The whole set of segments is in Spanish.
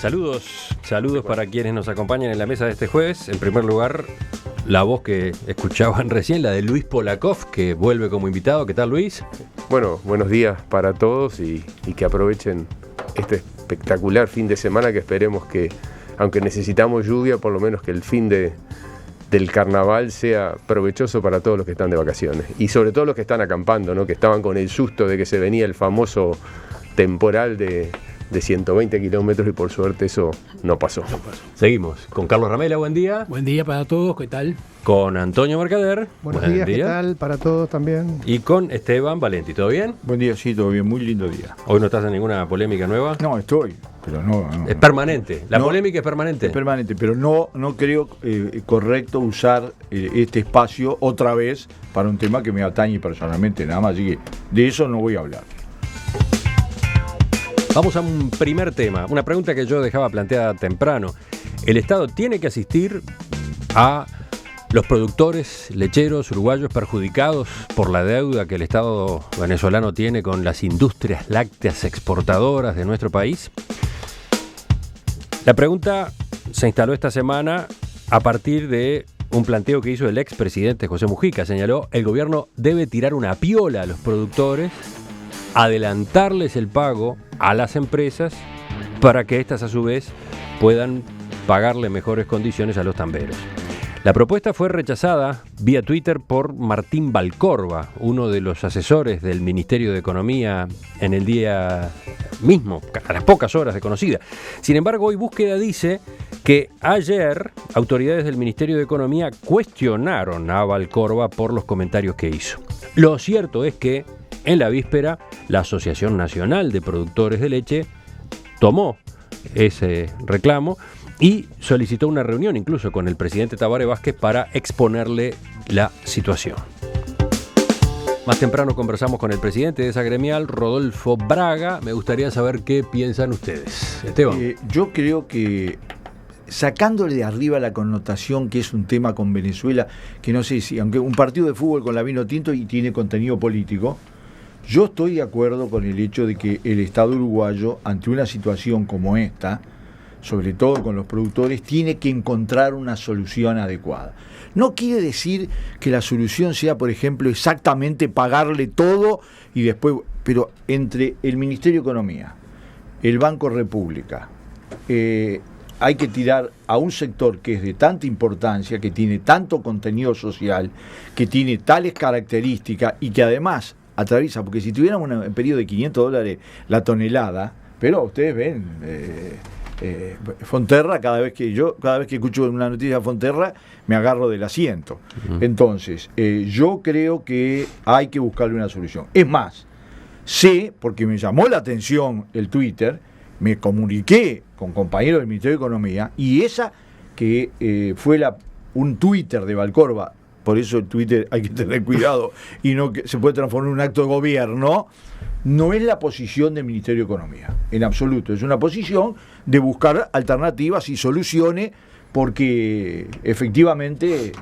Saludos para quienes nos acompañan en la mesa de este jueves. En primer lugar, la voz que escuchaban recién, la de Luis Polakov, que vuelve como invitado. ¿Qué tal, Luis? Bueno, buenos días para todos y que aprovechen este espectacular fin de semana que esperemos que, aunque necesitamos lluvia, por lo menos que el fin del carnaval sea provechoso para todos los que están de vacaciones. Y sobre todo los que están acampando, ¿no? Que estaban con el susto de que se venía el famoso temporal de 120 kilómetros y por suerte eso no pasó. Seguimos con Carlos Ramela, buen día. Buen día para todos, ¿qué tal? Con Antonio Mercader. Buenos días, ¿qué tal? Para todos también. Y con Esteban Valenti, ¿todo bien? Buen día, sí, todo bien, muy lindo día. ¿Hoy no estás en ninguna polémica nueva? No, estoy, pero no. Es permanente, la polémica es permanente. Es permanente, pero no creo correcto usar este espacio otra vez para un tema que me atañe personalmente, nada más, así que de eso no voy a hablar. Vamos a un primer tema, una pregunta que yo dejaba planteada temprano. ¿El Estado tiene que asistir a los productores lecheros uruguayos perjudicados por la deuda que el Estado venezolano tiene con las industrias lácteas exportadoras de nuestro país? La pregunta se instaló esta semana a partir de un planteo que hizo el expresidente José Mujica. Señaló, el gobierno debe tirar una piola a los productores, adelantarles el pago a las empresas para que éstas a su vez puedan pagarle mejores condiciones a los tamberos. La propuesta fue rechazada vía Twitter por Martín Valcorba, uno de los asesores del Ministerio de Economía en el día mismo, a las pocas horas de conocida. Sin embargo, hoy Búsqueda dice que ayer autoridades del Ministerio de Economía cuestionaron a Valcorba por los comentarios que hizo. Lo cierto es que en la víspera, la Asociación Nacional de Productores de Leche tomó ese reclamo y solicitó una reunión incluso con el presidente Tabaré Vázquez para exponerle la situación. Más temprano conversamos con el presidente de esa gremial, Rodolfo Braga. Me gustaría saber qué piensan ustedes. Esteban. Yo creo que sacándole de arriba la connotación que es un tema con Venezuela, que no sé si, aunque un partido de fútbol con la vino tinto y tiene contenido político, yo estoy de acuerdo con el hecho de que el Estado uruguayo, ante una situación como esta, sobre todo con los productores, tiene que encontrar una solución adecuada. No quiere decir que la solución sea, por ejemplo, exactamente pagarle todo y después, pero entre el Ministerio de Economía, el Banco República, hay que tirar a un sector que es de tanta importancia, que tiene tanto contenido social, que tiene tales características y que además atraviesa, porque si tuviéramos un periodo de $500 la tonelada, pero ustedes ven, Fonterra, cada vez que escucho una noticia de Fonterra, me agarro del asiento. Entonces, yo creo que hay que buscarle una solución. Es más, sé, porque me llamó la atención el Twitter, me comuniqué con compañeros del Ministerio de Economía, y esa que fue un Twitter de Valcorba, por eso el Twitter hay que tener cuidado y no que se puede transformar en un acto de gobierno, no es la posición del Ministerio de Economía, en absoluto. Es una posición de buscar alternativas y soluciones, porque efectivamente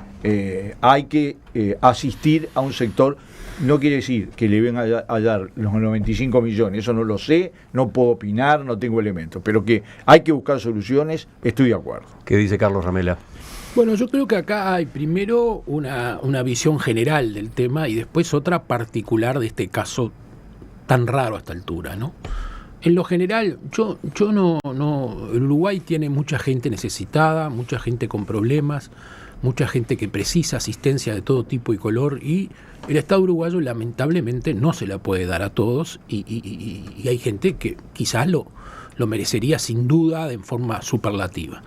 hay que asistir a un sector. No quiere decir que le vengan a dar los 95 millones, eso no lo sé, no puedo opinar, no tengo elementos, pero que hay que buscar soluciones, estoy de acuerdo. ¿Qué dice Carlos Ramela? Bueno, yo creo que acá hay primero una visión general del tema y después otra particular de este caso tan raro a esta altura, ¿no? En lo general, yo no, el Uruguay tiene mucha gente necesitada, mucha gente con problemas, mucha gente que precisa asistencia de todo tipo y color, y el Estado uruguayo lamentablemente no se la puede dar a todos, y hay gente que quizás lo merecería sin duda de forma superlativa.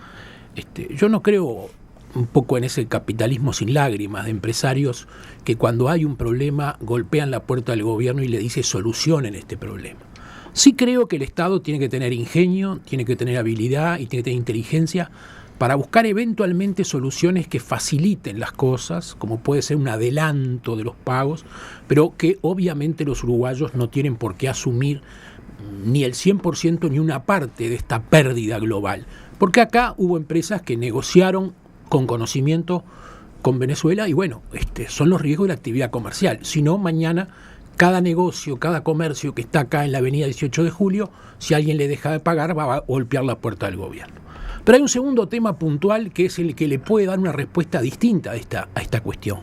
Yo no creo un poco en ese capitalismo sin lágrimas de empresarios que cuando hay un problema golpean la puerta del gobierno y le dice solucionen este problema. Sí creo que el Estado tiene que tener ingenio, tiene que tener habilidad y tiene que tener inteligencia para buscar eventualmente soluciones que faciliten las cosas, como puede ser un adelanto de los pagos, pero que obviamente los uruguayos no tienen por qué asumir ni el 100% ni una parte de esta pérdida global. Porque acá hubo empresas que negociaron con conocimiento con Venezuela y bueno, son los riesgos de la actividad comercial. Si no, mañana cada negocio, cada comercio que está acá en la avenida 18 de Julio, si alguien le deja de pagar, va a golpear la puerta del gobierno. Pero hay un segundo tema puntual que es el que le puede dar una respuesta distinta a esta cuestión,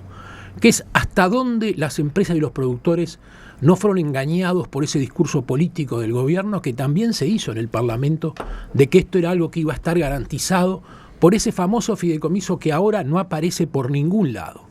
que es hasta dónde las empresas y los productores no fueron engañados por ese discurso político del gobierno que también se hizo en el Parlamento, de que esto era algo que iba a estar garantizado por ese famoso fideicomiso que ahora no aparece por ningún lado.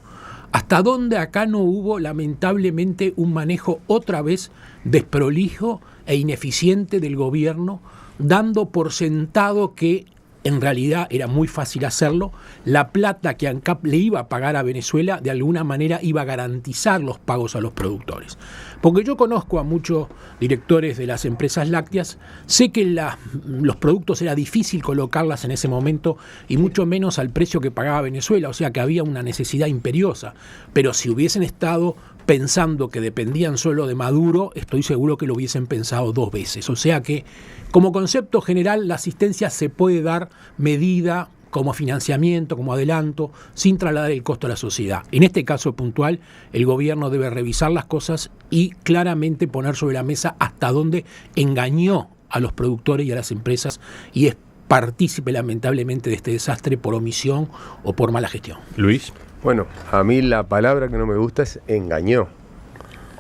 Hasta dónde acá no hubo, lamentablemente, un manejo otra vez desprolijo e ineficiente del gobierno, dando por sentado que en realidad era muy fácil hacerlo, la plata que ANCAP le iba a pagar a Venezuela de alguna manera iba a garantizar los pagos a los productores. Porque yo conozco a muchos directores de las empresas lácteas, sé que los productos era difícil colocarlas en ese momento y mucho menos al precio que pagaba Venezuela, o sea que había una necesidad imperiosa, pero si hubiesen estado pensando que dependían solo de Maduro, estoy seguro que lo hubiesen pensado 2 veces. O sea que, como concepto general, la asistencia se puede dar medida como financiamiento, como adelanto, sin trasladar el costo a la sociedad. En este caso puntual, el gobierno debe revisar las cosas y claramente poner sobre la mesa hasta dónde engañó a los productores y a las empresas y es partícipe lamentablemente de este desastre por omisión o por mala gestión. Luis. Bueno, a mí la palabra que no me gusta es engañó.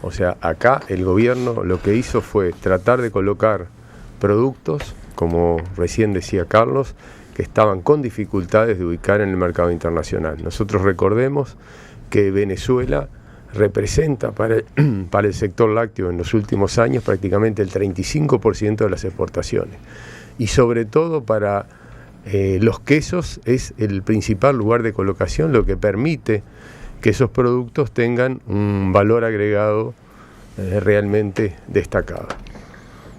O sea, acá el gobierno lo que hizo fue tratar de colocar productos, como recién decía Carlos, que estaban con dificultades de ubicar en el mercado internacional. Nosotros recordemos que Venezuela representa para el sector lácteo en los últimos años prácticamente el 35% de las exportaciones. Y sobre todo para los quesos es el principal lugar de colocación, lo que permite que esos productos tengan un valor agregado realmente destacado.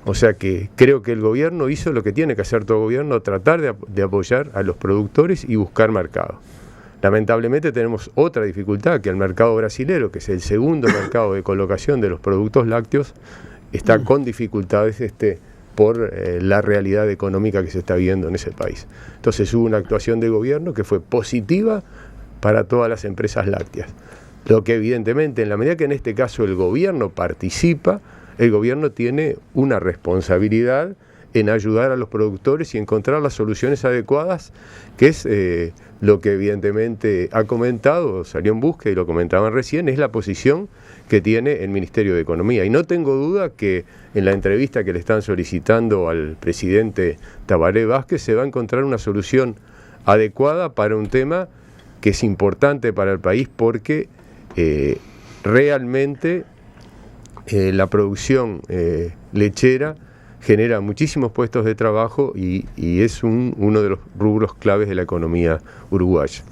O sea que creo que el gobierno hizo lo que tiene que hacer todo gobierno, tratar de apoyar a los productores y buscar mercado. Lamentablemente tenemos otra dificultad, que el mercado brasilero, que es el segundo mercado de colocación de los productos lácteos, está con dificultades por la realidad económica que se está viviendo en ese país. Entonces hubo una actuación de gobierno que fue positiva para todas las empresas lácteas. Lo que evidentemente, en la medida que en este caso el gobierno participa, el gobierno tiene una responsabilidad en ayudar a los productores y encontrar las soluciones adecuadas, que es lo que evidentemente ha comentado, salió en búsqueda y lo comentaban recién, es la posición que tiene el Ministerio de Economía. Y no tengo duda que en la entrevista que le están solicitando al presidente Tabaré Vázquez se va a encontrar una solución adecuada para un tema que es importante para el país porque realmente la producción lechera genera muchísimos puestos de trabajo y es uno de los rubros claves de la economía uruguaya.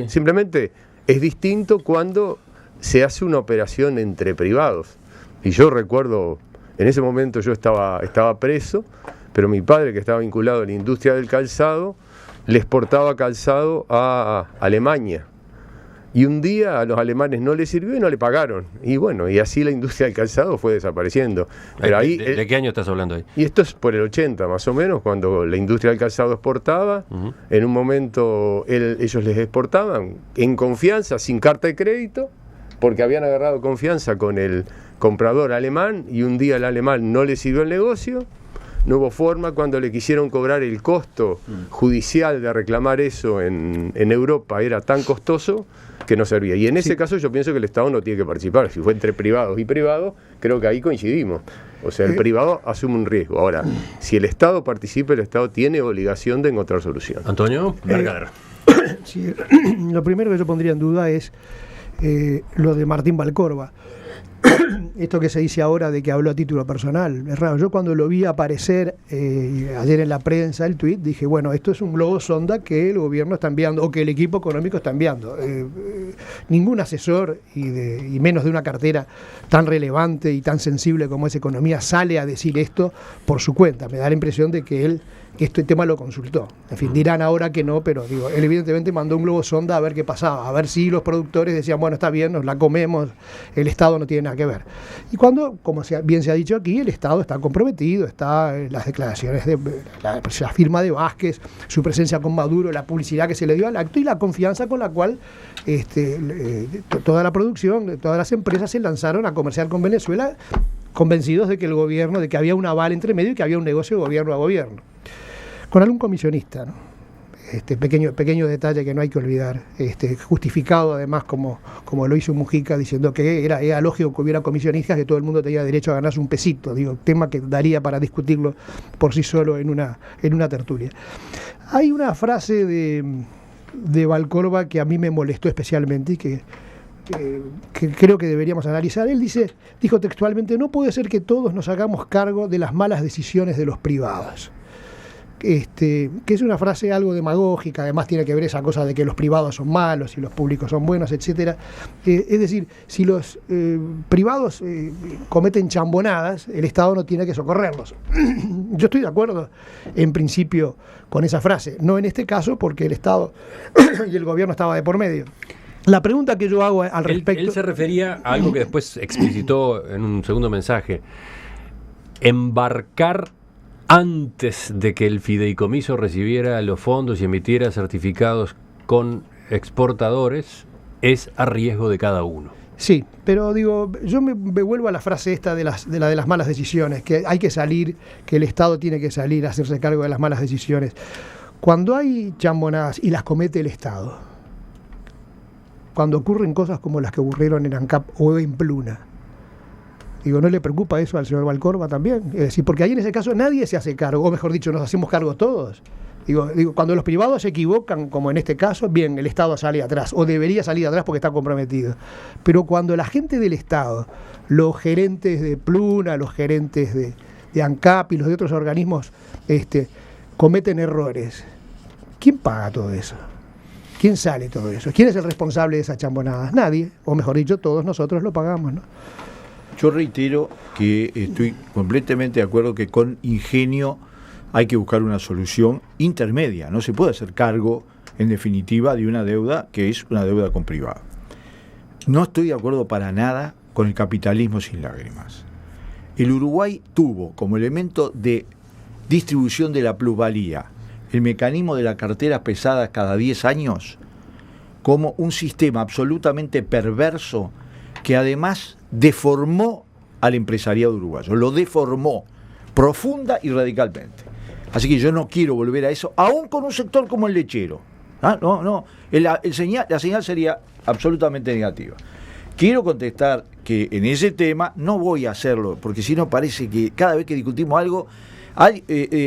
Simplemente es distinto cuando se hace una operación entre privados. Y yo recuerdo, en ese momento yo estaba preso, pero mi padre, que estaba vinculado a la industria del calzado, le exportaba calzado a Alemania. Y un día a los alemanes no les sirvió y no le pagaron. Y bueno, y así la industria del calzado fue desapareciendo. Pero ahí, ¿De qué año estás hablando ahí? Y esto es por el 80 más o menos, cuando la industria del calzado exportaba. En un momento ellos les exportaban en confianza, sin carta de crédito, porque habían agarrado confianza con el comprador alemán y un día el alemán no le sirvió el negocio. No hubo forma, cuando le quisieron cobrar el costo judicial de reclamar eso en Europa, era tan costoso que no servía. Y en ese caso yo pienso que el Estado no tiene que participar. Si fue entre privados y privados, creo que ahí coincidimos. O sea, el privado asume un riesgo. Ahora, si el Estado participa, el Estado tiene obligación de encontrar solución. Antonio, Mercader. Sí, lo primero que yo pondría en duda es lo de Martín Valcorba. Esto que se dice ahora de que habló a título personal, es raro. Yo cuando lo vi aparecer ayer en la prensa, el tuit, dije, bueno, esto es un globo sonda que el gobierno está enviando, o que el equipo económico está enviando. Ningún asesor, y menos de una cartera tan relevante y tan sensible como es Economía, sale a decir esto por su cuenta. Me da la impresión de que él este tema lo consultó. En fin, dirán ahora que no, pero digo, él evidentemente mandó un globo sonda a ver qué pasaba, a ver si los productores decían, bueno, está bien, nos la comemos, el Estado no tiene nada que ver. Y cuando, como bien se ha dicho aquí, el Estado está comprometido, está las declaraciones de la firma de Vázquez, su presencia con Maduro, la publicidad que se le dio al acto y la confianza con la cual toda la producción, todas las empresas se lanzaron a comerciar con Venezuela, convencidos de que el gobierno, de que había un aval entre medio y que había un negocio gobierno a gobierno, con algún comisionista, ¿no? Pequeño detalle que no hay que olvidar, justificado además como lo hizo Mujica, diciendo que era lógico que hubiera comisionistas, que todo el mundo tenía derecho a ganarse un pesito, tema que daría para discutirlo por sí solo en una tertulia. Hay una frase de Valcorba que a mí me molestó especialmente y que creo que deberíamos analizar. Él dijo textualmente: no puede ser que todos nos hagamos cargo de las malas decisiones de los privados. Que es una frase algo demagógica, además tiene que ver esa cosa de que los privados son malos y los públicos son buenos, etcétera. Es decir, si los privados cometen chambonadas, el Estado no tiene que socorrerlos. Yo estoy de acuerdo, en principio, con esa frase. No en este caso, porque el Estado y el gobierno estaba de por medio. La pregunta que yo hago al respecto... Él se refería a algo que después explicitó en un segundo mensaje. Embarcar antes de que el fideicomiso recibiera los fondos y emitiera certificados con exportadores es a riesgo de cada uno. Sí, pero digo, yo me vuelvo a la frase esta de las malas decisiones, que hay que salir, que el Estado tiene que salir a hacerse cargo de las malas decisiones. Cuando hay chambonadas y las comete el Estado, cuando ocurren cosas como las que ocurrieron en ANCAP o en Pluna, digo, ¿no le preocupa eso al señor Valcorba también? Es decir, porque ahí en ese caso nadie se hace cargo, o mejor dicho, nos hacemos cargo todos. Digo, cuando los privados se equivocan, como en este caso, bien, el Estado sale atrás, o debería salir atrás porque está comprometido. Pero cuando la gente del Estado, los gerentes de Pluna, los gerentes de ANCAP y los de otros organismos, cometen errores, ¿quién paga todo eso? ¿Quién sale todo eso? ¿Quién es el responsable de esas chambonadas? Nadie, o mejor dicho, todos nosotros lo pagamos, ¿no? Yo reitero que estoy completamente de acuerdo que con ingenio hay que buscar una solución intermedia. No se puede hacer cargo, en definitiva, de una deuda que es una deuda con privado. No estoy de acuerdo para nada con el capitalismo sin lágrimas. El Uruguay tuvo como elemento de distribución de la plusvalía el mecanismo de las carteras pesadas cada 10 años como un sistema absolutamente perverso que además deformó al empresariado uruguayo, lo deformó profunda y radicalmente. Así que yo no quiero volver a eso, aún con un sector como el lechero. La señal sería absolutamente negativa. Quiero contestar que en ese tema no voy a hacerlo, porque si no parece que cada vez que discutimos algo,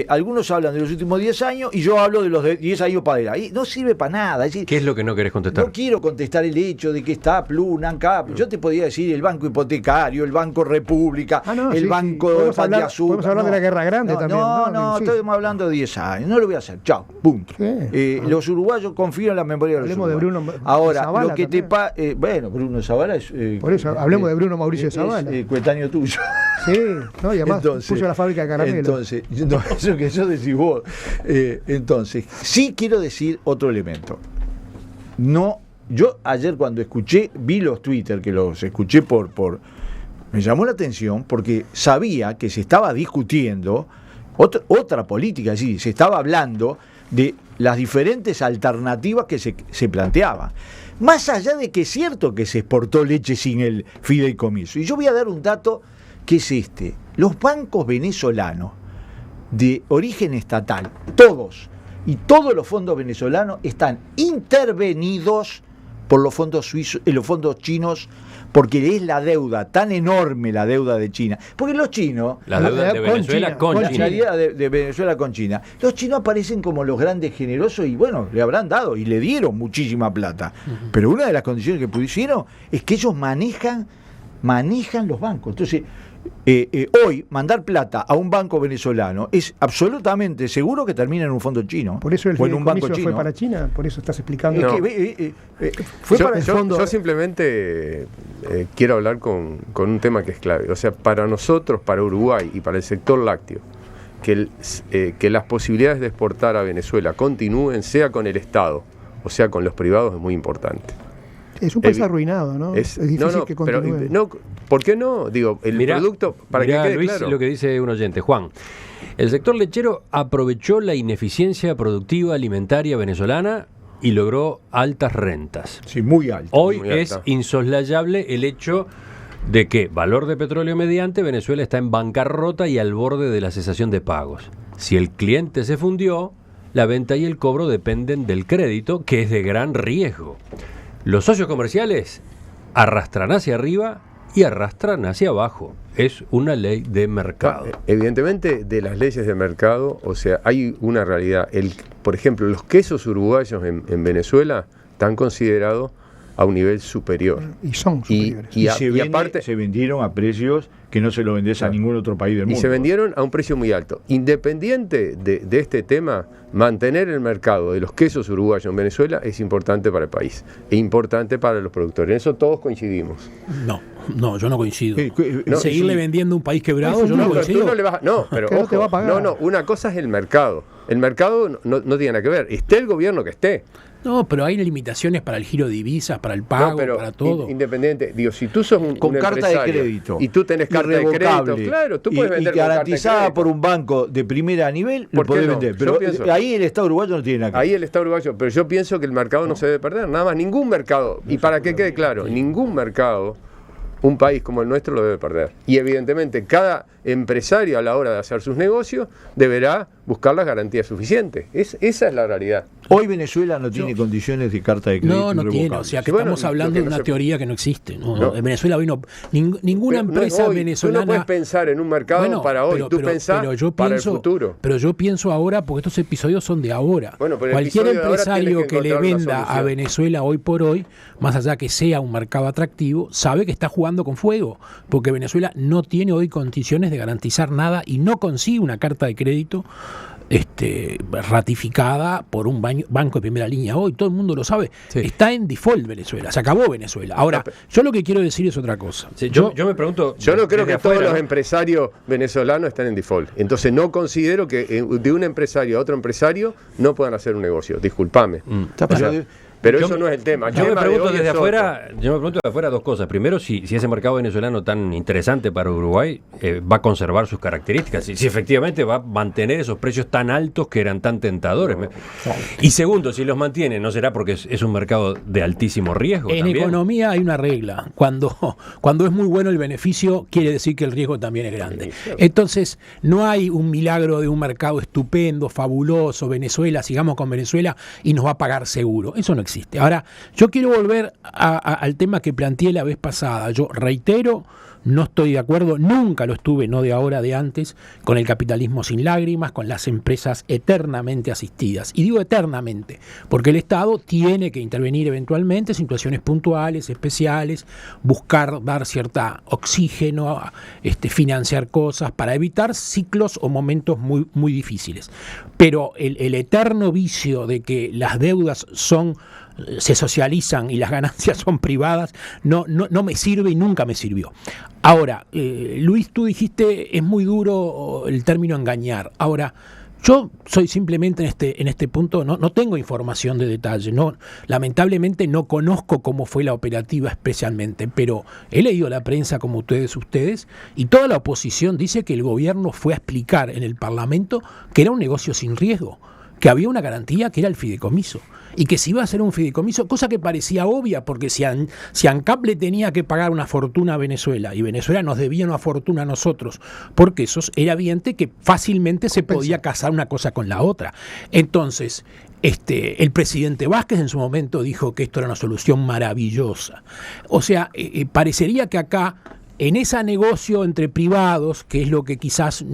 algunos hablan de los últimos 10 años y yo hablo de los de 10 años para adelante. Y no sirve para nada. Es decir, ¿qué es lo que no querés contestar? No quiero contestar el hecho de que está Pluna, ANCAP. Yo te podría decir el Banco Hipotecario, el Banco República, el Banco de Pan de Azúcar. Podemos hablar de la Guerra Grande también. Estamos hablando de 10 años. No lo voy a hacer. Chao, punto. Los uruguayos confían en la memoria de los hablemos uruguayos. De Bruno Ahora, Zavala lo que también. bueno, Bruno Zavala es... por eso, hablemos de Bruno Mauricio Zavala. Es coetáneo tuyo. Sí, no, y además puso la fábrica de caramelos. Entonces, no, eso decís vos. Entonces, sí quiero decir otro elemento. No, yo ayer cuando vi los Twitter, que los escuché me llamó la atención porque sabía que se estaba discutiendo otra política, es decir, se estaba hablando de las diferentes alternativas que se planteaban. Más allá de que es cierto que se exportó leche sin el fideicomiso. Y yo voy a dar un dato que es este. Los bancos venezolanos de origen estatal, todos los fondos venezolanos están intervenidos por los fondos suizos, los fondos chinos, porque es la deuda tan enorme, la deuda de China. Porque los chinos, la deuda de Venezuela con China. La deuda de Venezuela con China. Los chinos aparecen como los grandes generosos y bueno, le habrán dado y le dieron muchísima plata. Uh-huh. Pero una de las condiciones que pusieron es que ellos manejan los bancos. Entonces, hoy mandar plata a un banco venezolano es absolutamente seguro que termina en un fondo chino. Por eso el fideicomiso fue para China, por eso estás explicando. No. Yo simplemente quiero hablar con un tema que es clave. O sea, para nosotros, para Uruguay y para el sector lácteo, que las posibilidades de exportar a Venezuela continúen, sea con el Estado o sea con los privados, es muy importante. Es un país arruinado, ¿no? Es difícil que continúe. Pero, ¿por qué no? Digo, el producto, para que quede Luis, claro. Lo que dice un oyente, Juan. El sector lechero aprovechó la ineficiencia productiva alimentaria venezolana y logró altas rentas. Sí, muy alto. Hoy Muy es alta. insoslayable el hecho de que, valor de petróleo mediante, Venezuela está en bancarrota y al borde de la cesación de pagos. Si el cliente se fundió, la venta y el cobro dependen del crédito, que es de gran riesgo. Los socios comerciales arrastran hacia arriba y arrastran hacia abajo. Es una ley de mercado. Evidentemente, de las leyes de mercado, o sea, hay una realidad. Por ejemplo, los quesos uruguayos en Venezuela están considerados a un nivel superior. Y son superiores. Y aparte, se vendieron a precios que no se lo vendés a ningún otro país del mundo. y se vendieron a un precio muy alto. Independiente de este tema, mantener el mercado de los quesos uruguayos en Venezuela es importante para el país, e importante para los productores. En eso todos coincidimos. No, yo no coincido. No, Seguirle sí. vendiendo un país quebrado, yo No, no pero coincido. tú no le vas a- no, pero Que no ojo, te va a pagar. no, una cosa es el mercado. El mercado no tiene nada que ver. Esté el gobierno que esté. No, pero hay limitaciones para el giro de divisas, para el pago, No, pero para todo. independiente, digo, si tú sos un con carta de empresario crédito y tú tenés carta de crédito, irrevocable, claro, tú puedes y vender con garantizada carta de por crédito. un banco de primera nivel, lo ¿Por qué podés no? vender. Yo Pero pienso- ahí el Estado uruguayo no tiene nada que ver. Ahí el Estado uruguayo, pero yo pienso que el mercado no se debe perder, nada más, ningún mercado, y para que quede claro, ningún mercado, un país como el nuestro lo debe perder. Y evidentemente cada empresario a la hora de hacer sus negocios deberá buscar las garantías suficientes. Esa es la realidad. Hoy Venezuela no tiene condiciones de carta de crédito No tiene. irrevocable. O sea, que Sí, bueno, estamos lo hablando que de no una se- teoría que no existe. No. En Venezuela hoy ninguna Pero no es empresa hoy. venezolana. Tú no puedes pensar en un mercado Bueno, para hoy, tú pensás para el futuro. Pero yo pienso ahora, porque estos episodios son de ahora. Bueno, pero el Cualquier episodio de ahora empresario tiene que que le encontrar una venda a solución. Venezuela hoy por hoy, más allá que sea un mercado atractivo, sabe que está jugando con fuego, porque Venezuela no tiene hoy condiciones de garantizar nada y no consigue una carta de crédito ratificada por un banco de primera línea hoy, todo el mundo lo sabe. Sí. Está en default Venezuela, se acabó Venezuela. Ahora, yo lo que quiero decir es otra cosa. Sí, yo me pregunto. Yo no creo desde que todos afuera, los ¿no? empresarios venezolanos estén en default. Entonces no considero que de un empresario a otro empresario no puedan hacer un negocio. Discúlpame. Pero Yo eso me- no es el tema. Yo me tema de pregunto hoy desde es otro. afuera, dos cosas. Primero, si ese mercado venezolano tan interesante para Uruguay va a conservar sus características, si efectivamente va a mantener esos precios tan altos que eran tan tentadores. Y segundo, si los mantiene, ¿no será porque es un mercado de altísimo riesgo? En también? economía hay una regla. Cuando es muy bueno el beneficio, quiere decir que el riesgo también es grande. Entonces, no hay un milagro de un mercado estupendo, fabuloso, Venezuela, sigamos con Venezuela y nos va a pagar seguro. Eso no existe. Ahora, yo quiero volver al tema que planteé la vez pasada. Yo reitero, no estoy de acuerdo, nunca lo estuve, no de ahora, de antes, con el capitalismo sin lágrimas, con las empresas eternamente asistidas. Y digo eternamente, porque el Estado tiene que intervenir eventualmente en situaciones puntuales, especiales, buscar dar cierta oxígeno, financiar cosas para evitar ciclos o momentos muy, muy difíciles. Pero el eterno vicio de que las deudas se socializan y las ganancias son privadas, no me sirve y nunca me sirvió. Ahora, Luis, tú dijiste, es muy duro el término engañar. Ahora, yo soy simplemente en este punto, no tengo información de detalle, lamentablemente no conozco cómo fue la operativa especialmente, pero he leído la prensa como ustedes, y toda la oposición dice que el gobierno fue a explicar en el Parlamento que era un negocio sin riesgo, que había una garantía que era el fideicomiso, y que se iba a hacer un fideicomiso, cosa que parecía obvia, porque si ANCAP le tenía que pagar una fortuna a Venezuela, y Venezuela nos debía una fortuna a nosotros, porque eso era evidente que fácilmente se podía casar una cosa con la otra. Entonces, el presidente Vázquez en su momento dijo que esto era una solución maravillosa. O sea, parecería que acá, en ese negocio entre privados, que es lo que quizás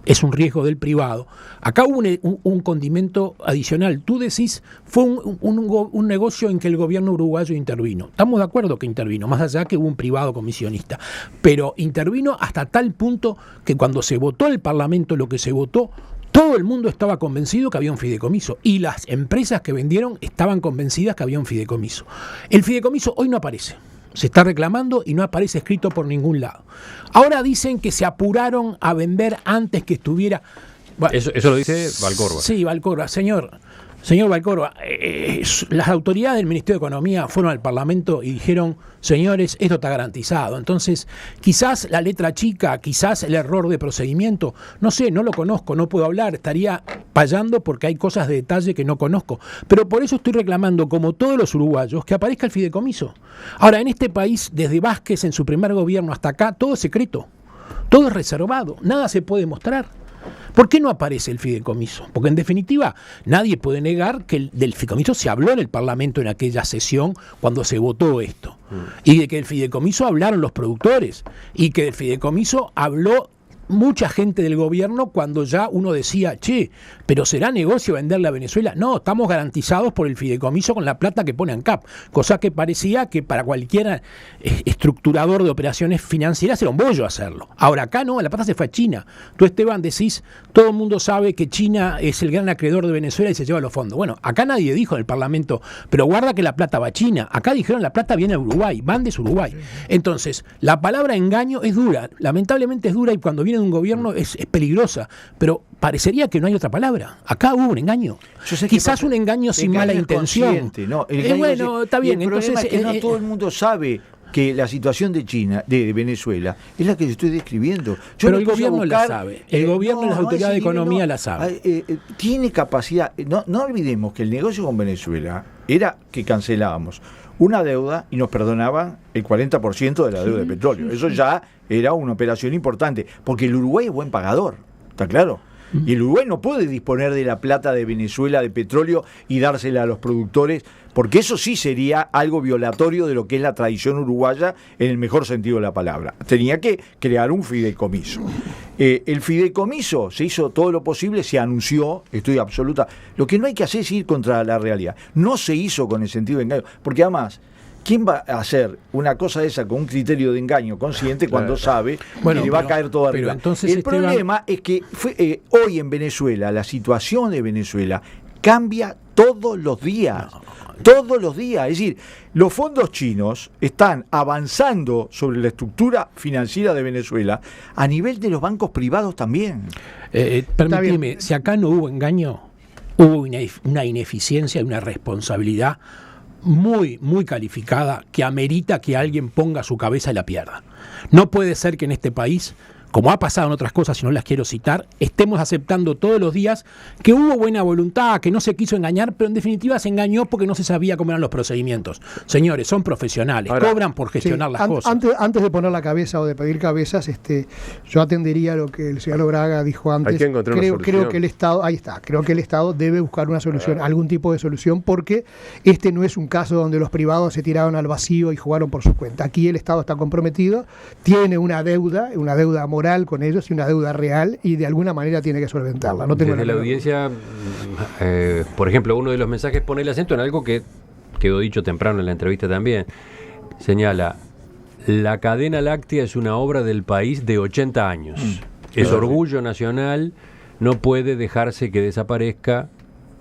es un riesgo del privado, acá hubo un condimento adicional. Tú decís, fue un negocio en que el gobierno uruguayo intervino. Estamos de acuerdo que intervino, más allá que hubo un privado comisionista. Pero intervino hasta tal punto que cuando se votó en el Parlamento lo que se votó, todo el mundo estaba convencido que había un fideicomiso. Y las empresas que vendieron estaban convencidas que había un fideicomiso. El fideicomiso hoy no aparece. Se está reclamando y no aparece escrito por ningún lado. Ahora dicen que se apuraron a vender antes que estuviera... Bueno, Eso lo dice Valcorba. Sí, Valcorba. Señor, Señor Valcorba, las autoridades del Ministerio de Economía fueron al Parlamento y dijeron, señores, esto está garantizado. Entonces, quizás la letra chica, quizás el error de procedimiento, no sé, no lo conozco, no puedo hablar, estaría payando porque hay cosas de detalle que no conozco. Pero por eso estoy reclamando, como todos los uruguayos, que aparezca el fideicomiso. Ahora, en este país, desde Vázquez en su primer gobierno hasta acá, todo es secreto, todo es reservado, nada se puede mostrar. ¿Por qué no aparece el fideicomiso? Porque en definitiva nadie puede negar que del fideicomiso se habló en el Parlamento en aquella sesión cuando se votó esto. Y de que el fideicomiso hablaron los productores. Y que del fideicomiso habló mucha gente del gobierno cuando ya uno decía, che, pero ¿será negocio venderle a Venezuela? No, estamos garantizados por el fideicomiso con la plata que pone ANCAP, cosa que parecía que para cualquier estructurador de operaciones financieras era un bollo hacerlo. Ahora acá no, la plata se fue a China. Tú, Esteban, decís, todo el mundo sabe que China es el gran acreedor de Venezuela y se lleva los fondos. Bueno, acá nadie dijo en el Parlamento, pero guarda que la plata va a China. Acá dijeron la plata viene a Uruguay, van de Uruguay. Entonces, la palabra engaño es dura, lamentablemente es dura y cuando viene de un gobierno es peligrosa, pero parecería que no hay otra palabra. Acá hubo un engaño. Quizás un engaño sin mala intención. No, bueno, está bien. Entonces, es que no todo el mundo sabe que la situación de China, de Venezuela, es la que yo estoy describiendo. Pero el gobierno la sabe. El gobierno y las autoridades de economía la saben. Tiene capacidad. No olvidemos que el negocio con Venezuela era que cancelábamos una deuda y nos perdonaban el 40% de la deuda de petróleo. Eso ya era una operación importante, porque el Uruguay es buen pagador, ¿está claro? Y el Uruguay no puede disponer de la plata de Venezuela, de petróleo, y dársela a los productores, porque eso sí sería algo violatorio de lo que es la tradición uruguaya en el mejor sentido de la palabra. Tenía que crear un fideicomiso. El fideicomiso se hizo todo lo posible, se anunció, estoy absoluta. Lo que no hay que hacer es ir contra la realidad. No se hizo con el sentido de engaño, porque además, ¿quién va a hacer una cosa de esa con un criterio de engaño consciente cuando sabe que le va a caer todo arriba? Entonces, el problema es que hoy en Venezuela, la situación de Venezuela cambia todos los días. Todos los días. Es decir, los fondos chinos están avanzando sobre la estructura financiera de Venezuela a nivel de los bancos privados también. Permíteme, si acá no hubo engaño, hubo una ineficiencia y una responsabilidad muy, muy calificada que amerita que alguien ponga su cabeza y la pierda. No puede ser que en este país, como ha pasado en otras cosas y no las quiero citar, estemos aceptando todos los días que hubo buena voluntad, que no se quiso engañar, pero en definitiva se engañó porque no se sabía cómo eran los procedimientos. Señores, son profesionales, cobran por gestionar las cosas. Antes de poner la cabeza o de pedir cabezas, yo atendería lo que el señor Braga dijo antes. Hay que encontrar una solución. Creo que el Estado, ahí está, creo que el Estado debe buscar una solución, algún tipo de solución, porque este no es un caso donde los privados se tiraron al vacío y jugaron por su cuenta. Aquí el Estado está comprometido, tiene una deuda moral con ellos y una deuda real, y de alguna manera tiene que solventarla. No tengo Desde la audiencia, por ejemplo, uno de los mensajes pone el acento en algo que quedó dicho temprano en la entrevista también. Señala, la cadena láctea es una obra del país de 80 años. Es orgullo nacional, no puede dejarse que desaparezca.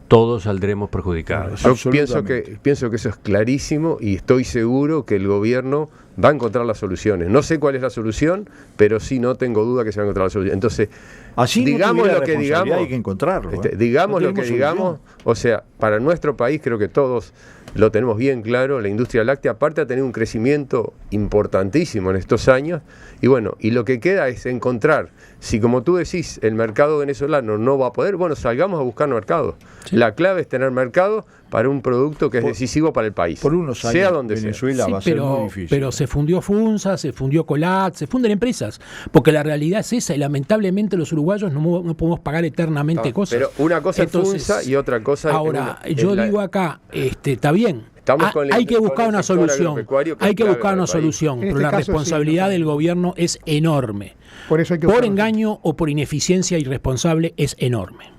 Todos saldremos perjudicados. Yo pienso que eso es clarísimo y estoy seguro que el gobierno va a encontrar las soluciones. No sé cuál es la solución, pero sí no tengo duda que se va a encontrar la solución. Entonces, así digamos no lo que digamos, hay que encontrarlo. Digamos lo que digamos, o sea, para nuestro país creo que todos lo tenemos bien claro, la industria láctea aparte ha tenido un crecimiento importantísimo en estos años, y bueno, y lo que queda es encontrar, si como tú decís, el mercado venezolano no va a poder, bueno, salgamos a buscar mercado. Sí. La clave es tener mercado para un producto que es decisivo para el país. Por unos años, sea donde Venezuela sea. va a ser muy difícil. Pero se fundió FUNSA, se fundió Colat, se funden empresas, porque la realidad es esa, y lamentablemente los uruguayos no podemos pagar eternamente cosas. Pero una cosa es FUNSA y otra cosa ahora, digo acá, está bien, hay que buscar una solución, pero la responsabilidad del gobierno es enorme. Por eso hay que por engaño o por ineficiencia irresponsable es enorme.